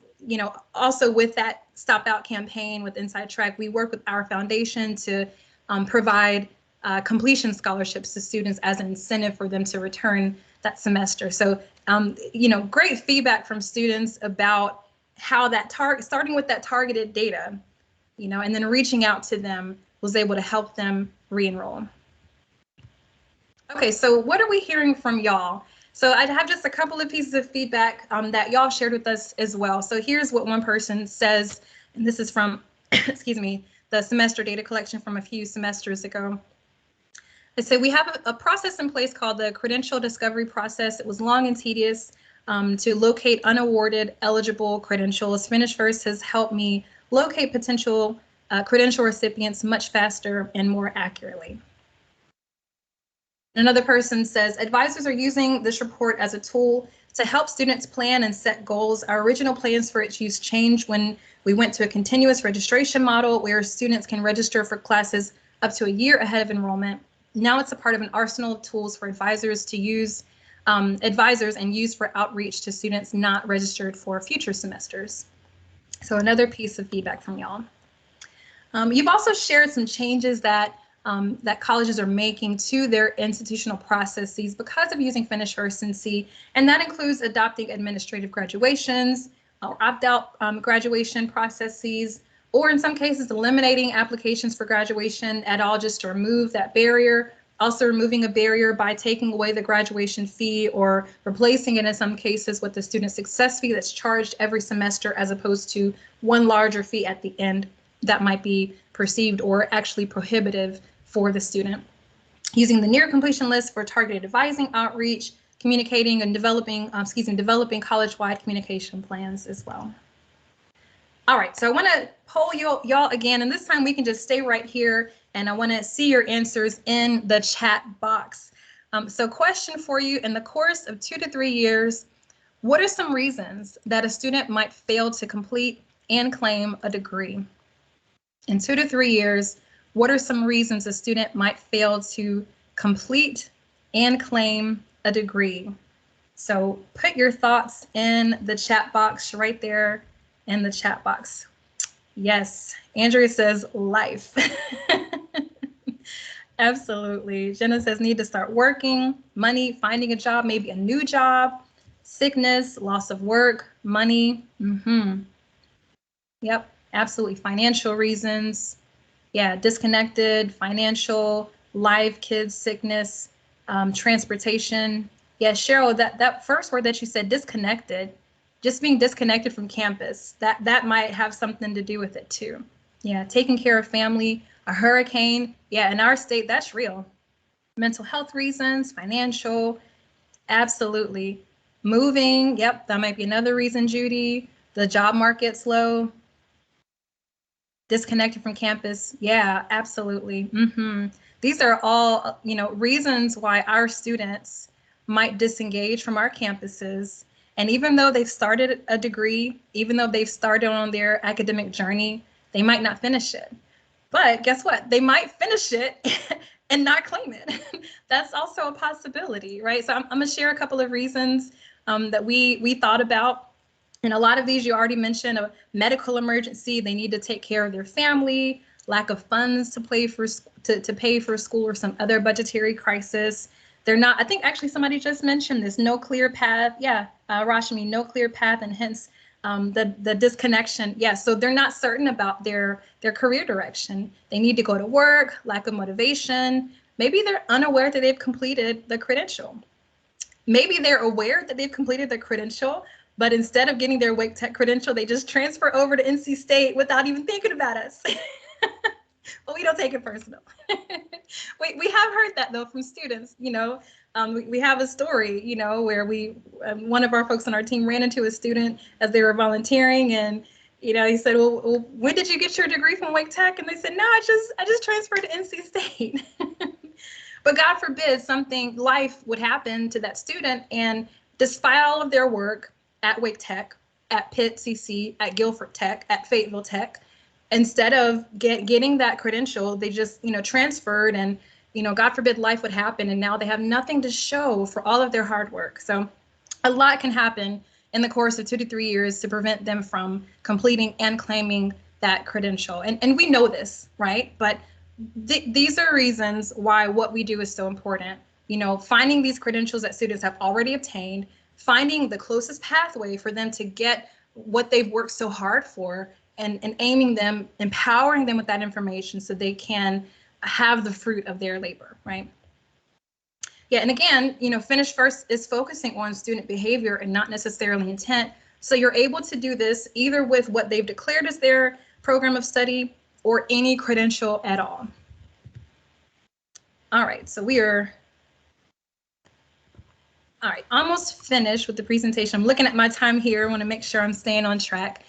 also with that Stop Out campaign with Inside Track, we work with our foundation to provide completion scholarships to students as an incentive for them to return that semester. So, great feedback from students about how that starting with that targeted data, and then reaching out to them was able to help them re-enroll. Okay, so what are we hearing from y'all? So I have just a couple of pieces of feedback that y'all shared with us as well. So here's what one person says, and this is from, excuse me, the semester data collection from a few semesters ago. They say we have a process in place called the credential discovery process. It was long and tedious to locate unawarded eligible credentials. Finish First has helped me locate potential credential recipients much faster and more accurately. Another person says, advisors are using this report as a tool to help students plan and set goals. Our original plans for its use changed when we went to a continuous registration model where students can register for classes up to a year ahead of enrollment. Now it's a part of an arsenal of tools for advisors to use, advisors and use for outreach to students not registered for future semesters. So another piece of feedback from y'all. You've also shared some changes that colleges are making to their institutional processes because of using Finish First and See, and that includes adopting administrative graduations or opt-out graduation processes, or in some cases eliminating applications for graduation at all just to remove that barrier. Also removing a barrier by taking away the graduation fee or replacing it in some cases with the student success fee that's charged every semester as opposed to one larger fee at the end that might be perceived or actually prohibitive for the student. Using the near completion list for targeted advising, outreach, communicating, and developing college-wide communication plans as well. All right, so I want to poll y'all again, and this time we can just stay right here, and I want to see your answers in the chat box. So question for you, in the course of 2 to 3 years, what are some reasons that a student might fail to complete and claim a degree? In 2 to 3 years, what are some reasons a student might fail to complete and claim a degree? So put your thoughts in the chat box right there in the chat box. Yes, Andrea says life. Absolutely. Jenna says need to start working, money, finding a job, maybe a new job, sickness, loss of work, money. Yep, absolutely. Financial reasons. Yeah, disconnected, financial, life, kids, sickness, transportation. Yeah, Cheryl, that first word that you said, disconnected, just being disconnected from campus, that might have something to do with it too. Yeah, taking care of family A hurricane, yeah, in our state, that's real. Mental health reasons, financial, absolutely. Moving, yep, that might be another reason, Judy. The job market's low. Disconnected from campus, yeah, absolutely. These are all, reasons why our students might disengage from our campuses. And even though they've started a degree, even though they've started on their academic journey, they might not finish it. But guess what? They might finish it and not claim it. That's also a possibility, right? So I'm going to share a couple of reasons that we thought about. And a lot of these you already mentioned: a medical emergency, they need to take care of their family, lack of funds to pay for school, or some other budgetary crisis. They're not, I think actually somebody just mentioned this, no clear path. Yeah, Rashmi, no clear path, and hence the disconnection. Yeah, so they're not certain about their career direction. They need to go to work, lack of motivation. Maybe they're unaware that they've completed the credential. Maybe they're aware that they've completed the credential, but instead of getting their Wake Tech credential, they just transfer over to NC State without even thinking about us. But we don't take it personal. We have heard that though from students. We have a story, where one of our folks on our team ran into a student as they were volunteering, and he said, well, when did you get your degree from Wake Tech? And they said, no, I just transferred to NC State. But God forbid life would happen to that student, and despite all of their work at Wake Tech, at Pitt CC, at Guilford Tech, at Fayetteville Tech, instead of getting that credential, they just transferred, and God forbid life would happen, and now they have nothing to show for all of their hard work. So a lot can happen in the course of 2 to 3 years to prevent them from completing and claiming that credential. And we know this, right? But these are reasons why what we do is so important. Finding these credentials that students have already obtained, finding the closest pathway for them to get what they've worked so hard for, and aiming them, empowering them with that information so they can have the fruit of their labor, right? Yeah, and again, Finish First is focusing on student behavior and not necessarily intent. So you're able to do this either with what they've declared as their program of study or any credential at all. All right, so we are almost finished with the presentation. I'm looking at my time here. I want to make sure I'm staying on track.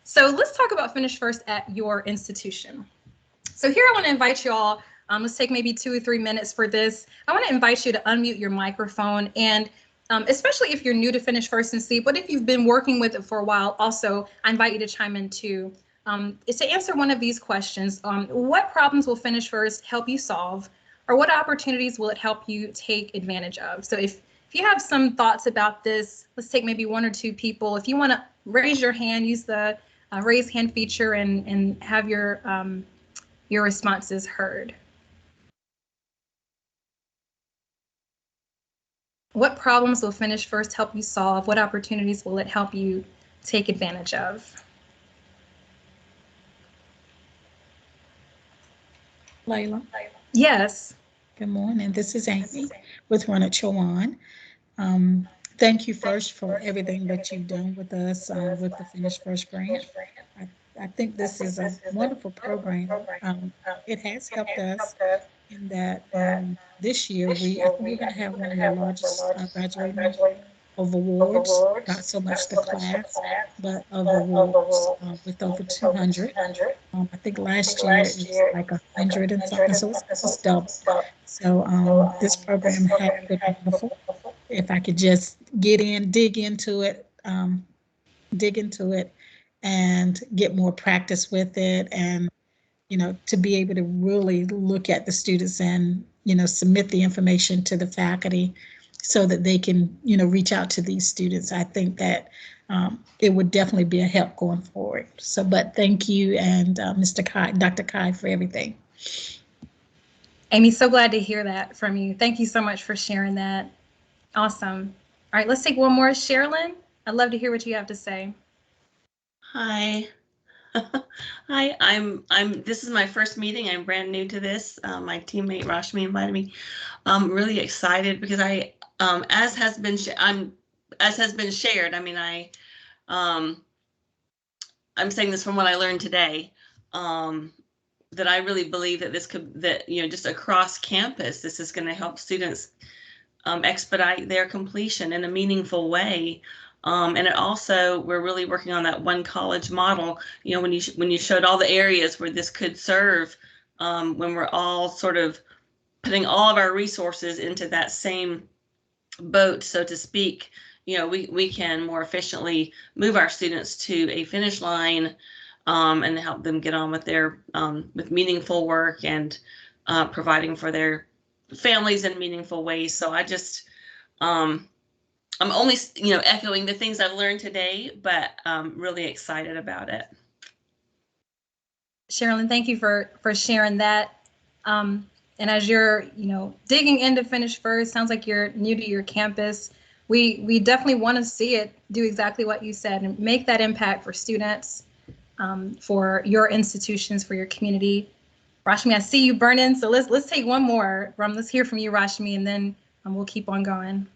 So let's talk about Finish First at your institution. So here I want to invite you all, let's take maybe 2 or 3 minutes for this. I want to invite you to unmute your microphone, and especially if you're new to Finish First and See, but if you've been working with it for a while, also, I invite you to chime in too. Is to answer one of these questions. What problems will Finish First help you solve, or what opportunities will it help you take advantage of? So if you have some thoughts about this, let's take maybe 1 or 2 people. If you want to raise your hand, use the raise hand feature and have your responses heard. What problems will Finish First help you solve? What opportunities will it help you take advantage of? Layla. Yes. Good morning. This is Amy with Run It Chowan. Thank you first for everything that you've done with us with the Finish First grant. I think this is a wonderful program. It has helped us in that this year I think we're going to have one of the largest graduating of awards, not so much the class, but of awards with over 200. I think last year it was like 100 and something, so it's double. So this program has been wonderful. If I could just dig into it, and get more practice with it, and to be able to really look at the students and submit the information to the faculty so that they can reach out to these students. I think that it would definitely be a help going forward. So, but thank you, and Dr. Kai, for everything. Amy, so glad to hear that from you. Thank you so much for sharing that. Awesome. All right, let's take one more. Sherilyn, I'd love to hear what you have to say. Hi. Hi, this is my first meeting. I'm brand new to this. My teammate Rashmi invited me. I'm really excited because as has been shared, I mean, I'm saying this from what I learned today. that I really believe that just across campus, this is going to help students expedite their completion in a meaningful way. And it also, we're really working on that one college model. When you showed all the areas where this could serve, when we're all sort of putting all of our resources into that same boat, so to speak, we can more efficiently move our students to a finish line, and help them get on with their with meaningful work and providing for their families in meaningful ways. So I just I'm only echoing the things I've learned today, but really excited about it. Sherilyn, thank you for sharing that. And as you're, digging into Finish First, sounds like you're new to your campus. We definitely want to see it do exactly what you said and make that impact for students, for your institutions, for your community. Rashmi, I see you burning, so let's take one more. Let's hear from you, Rashmi, and then we'll keep on going.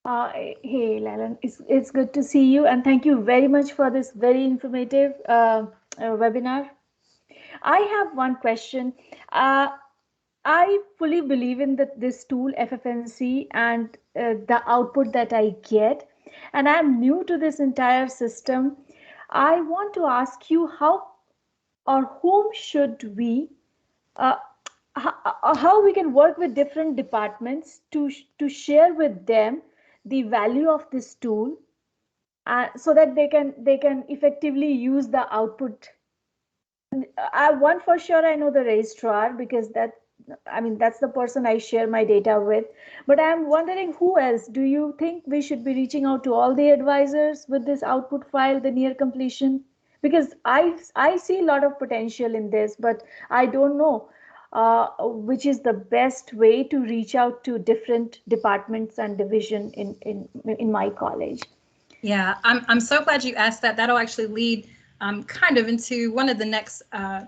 Hey, Leland, it's good to see you, and thank you very much for this very informative webinar. I have one question. I fully believe in this tool FFNC and the output that I get, and I'm new to this entire system. I want to ask you how or whom should we how we can work with different departments to share with them the value of this tool, so that they can effectively use the output. One for sure, I know the registrar, because that's the person I share my data with. But I'm wondering, who else do you think we should be reaching out to? All the advisors with this output file, the near completion? Because I see a lot of potential in this, but I don't know which is the best way to reach out to different departments and division in my college. Yeah, I'm so glad you asked that. That'll actually lead kind of into one of the next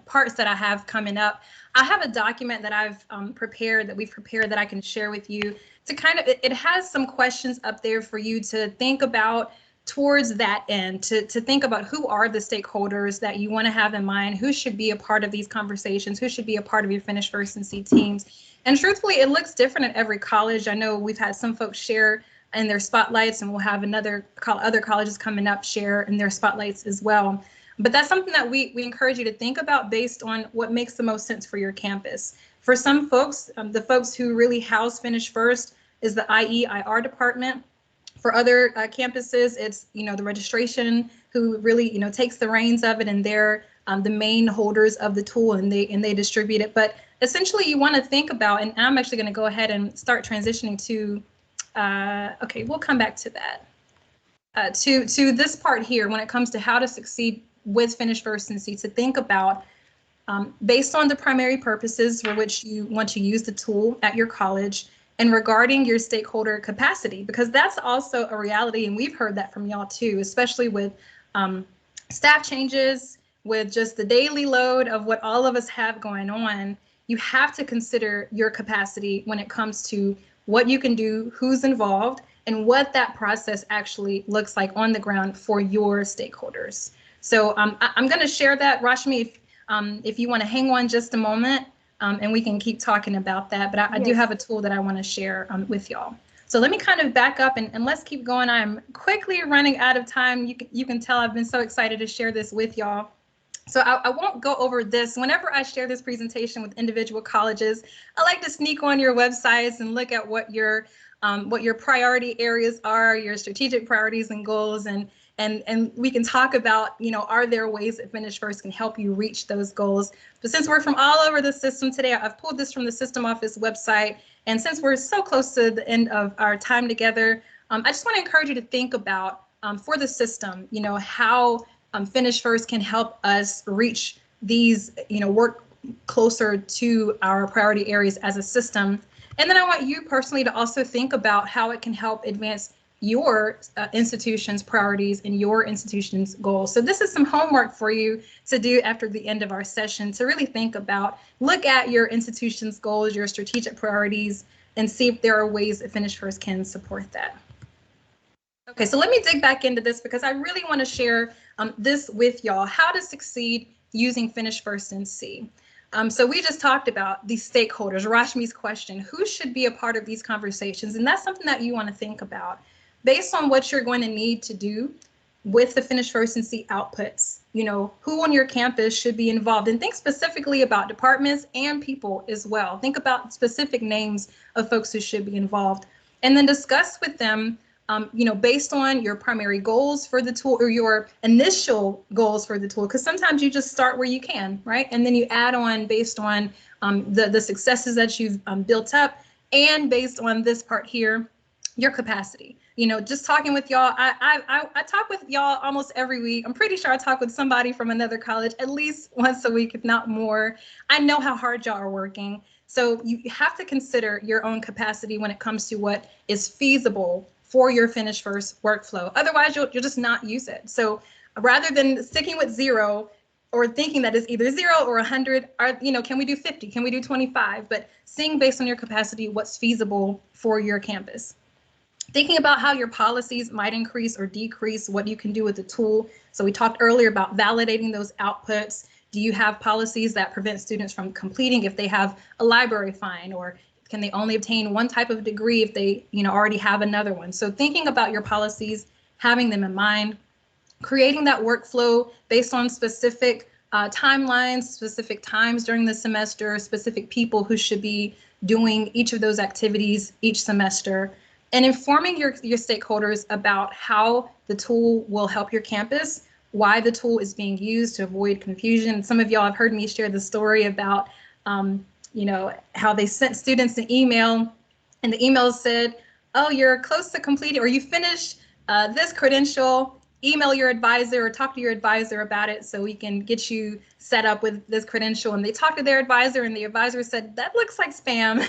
parts that I have coming up. I have a document that I've prepared, that we've prepared, that I can share with you to kind of, it has some questions up there for you to think about towards that end, to think about who are the stakeholders that you want to have in mind, who should be a part of these conversations, who should be a part of your Finish First and C teams. And truthfully, it looks different at every college. I know we've had some folks share in their spotlights, and we'll have other colleges coming up share in their spotlights as well. But that's something that we encourage you to think about based on what makes the most sense for your campus. For some folks, the folks who really house Finish First is the IE/IR department. For other campuses, it's the registration who really takes the reins of it, and they're the main holders of the tool, and they distribute it. But essentially, you want to think about, and I'm actually going to go ahead and start transitioning to. Okay, we'll come back to that. To this part here, when it comes to how to succeed with Finish First and C, to think about based on the primary purposes for which you want to use the tool at your college, and regarding your stakeholder capacity, because that's also a reality, and we've heard that from y'all too, especially with staff changes, with just the daily load of what all of us have going on. You have to consider your capacity when it comes to what you can do, who's involved, and what that process actually looks like on the ground for your stakeholders. So I'm going to share that, Rashmi, if you want to hang on just a moment, and we can keep talking about that. But I do have a tool that I want to share with y'all. So let me kind of back up and let's keep going. I'm quickly running out of time. You can tell I've been so excited to share this with y'all. So I won't go over this. Whenever I share this presentation with individual colleges, I like to sneak on your websites and look at what your priority areas are, your strategic priorities and goals, and we can talk about, are there ways that Finish First can help you reach those goals? But since we're from all over the system today, I've pulled this from the System Office website, and since we're so close to the end of our time together, I just want to encourage you to think about for the system, how Finish First can help us reach these, work closer to our priority areas as a system. And then I want you personally to also think about how it can help advance your institution's priorities and your institution's goals. So this is some homework for you to do after the end of our session, to really think about, look at your institution's goals, your strategic priorities, and see if there are ways that Finish First can support that. Okay, so let me dig back into this, because I really want to share this with y'all, how to succeed using Finish First NC. So we just talked about these stakeholders, Rashmi's question, who should be a part of these conversations? And that's something that you want to think about based on what you're going to need to do with the Finish First NC outputs. You know, who on your campus should be involved, and think specifically about departments and people as well. Think about specific names of folks who should be involved, and then discuss with them you know, based on your primary goals for the tool or your initial goals for the tool, because sometimes you just start where you can, right? And then you add on based on the successes that you've built up, and based on this part here, your capacity. You know, just talking with y'all, I talk with y'all almost every week. I'm pretty sure I talk with somebody from another college at least once a week, if not more. I know how hard y'all are working. So you have to consider your own capacity when it comes to what is feasible for your Finish First workflow. Otherwise, you'll just not use it. So rather than sticking with 0 or thinking that it's either 0 or 100, or, you know, can we do 50? Can we do 25? But seeing based on your capacity what's feasible for your campus. Thinking about how your policies might increase or decrease what you can do with the tool. So we talked earlier about validating those outputs. Do you have policies that prevent students from completing if they have a library fine, or can they only obtain one type of degree if they, you know, already have another one? So thinking about your policies, having them in mind, creating that workflow based on specific timelines, specific times during the semester, specific people who should be doing each of those activities each semester, and informing your stakeholders about how the tool will help your campus, why the tool is being used to avoid confusion. Some of y'all have heard me share the story about you know, how they sent students an email, and the email said, oh, you're close to completing, or you finished this credential, email your advisor or talk to your advisor about it so we can get you set up with this credential. And they talked to their advisor, and the advisor said, that looks like spam.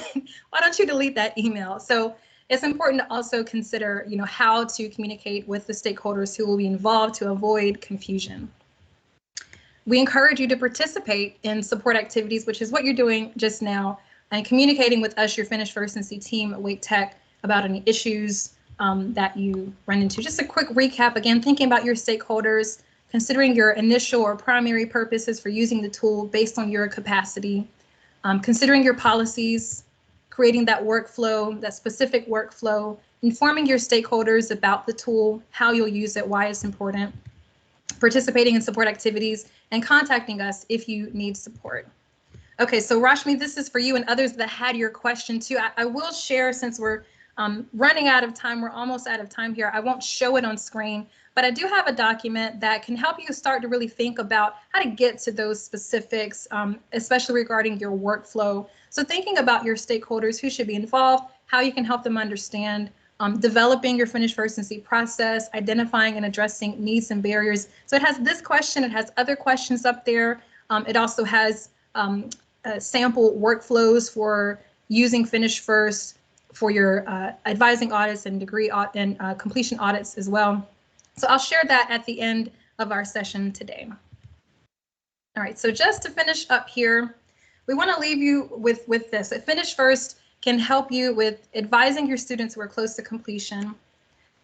Why don't you delete that email? So it's important to also consider, you know, how to communicate with the stakeholders who will be involved to avoid confusion. We encourage you to participate in support activities, which is what you're doing just now, and communicating with us, your Finish First NC team at Wake Tech, about any issues that you run into. Just a quick recap, again, thinking about your stakeholders, considering your initial or primary purposes for using the tool based on your capacity, considering your policies, creating that workflow, that specific workflow, informing your stakeholders about the tool, how you'll use it, why it's important, participating in support activities, and contacting us if you need support. Okay, so Rashmi, this is for you and others that had your question too. I will share, since we're running out of time, we're almost out of time here. I won't show it on screen, but I do have a document that can help you start to really think about how to get to those specifics, especially regarding your workflow. So thinking about your stakeholders, who should be involved, how you can help them understand, developing your Finish First NC process, identifying and addressing needs and barriers. So it has this question, it has other questions up there. It also has sample workflows for using Finish First for your advising audits and degree and completion audits as well. So I'll share that at the end of our session today. All right, so just to finish up here, we want to leave you with this. Finish First can help you with advising your students who are close to completion.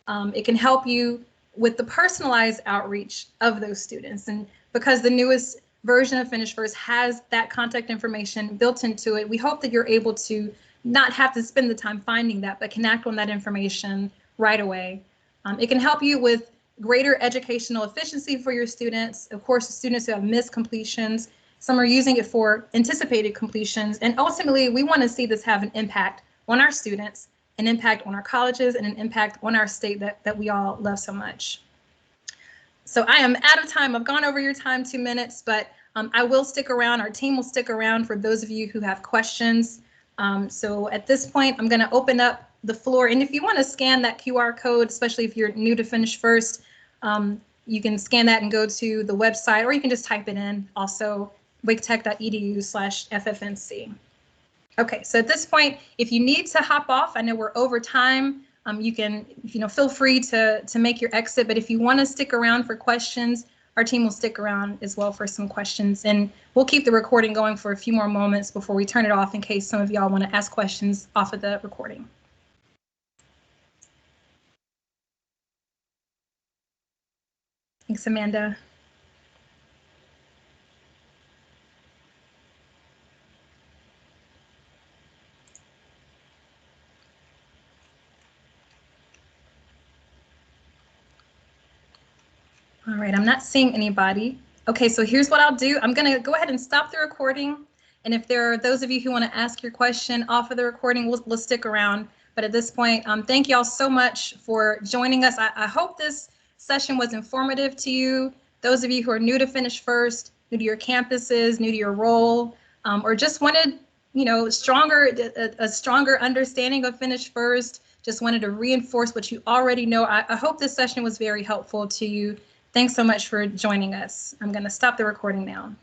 It can help you with the personalized outreach of those students. And because the newest version of Finish First has that contact information built into it, we hope that you're able to not have to spend the time finding that, but can act on that information right away. It can help you with greater educational efficiency for your students. Of course, the students who have missed completions, some are using it for anticipated completions. And ultimately, we want to see this have an impact on our students, an impact on our colleges, and an impact on our state that we all love so much. So I am out of time. I've gone over your time 2 minutes, but I will stick around. Our team will stick around for those of you who have questions. So at this point, I'm going to open up the floor. And if you want to scan that QR code, especially if you're new to Finish First, you can scan that and go to the website, or you can just type it in also, waketech.edu/FFNC. Okay, so at this point, if you need to hop off, I know we're over time. You can, feel free to make your exit. But if you want to stick around for questions, our team will stick around as well for some questions. And we'll keep the recording going for a few more moments before we turn it off in case some of y'all want to ask questions off of the recording. Thanks, Amanda. All right, I'm not seeing anybody. Okay, so here's what I'll do. I'm going to go ahead and stop the recording. And if there are those of you who want to ask your question off of the recording, we'll stick around. But at this point, thank you all so much for joining us. I hope this session was informative to you. Those of you who are new to Finish First, new to your campuses, new to your role, or just wanted, a stronger understanding of Finish First, just wanted to reinforce what you already know. I hope this session was very helpful to you. Thanks so much for joining us. I'm going to stop the recording now.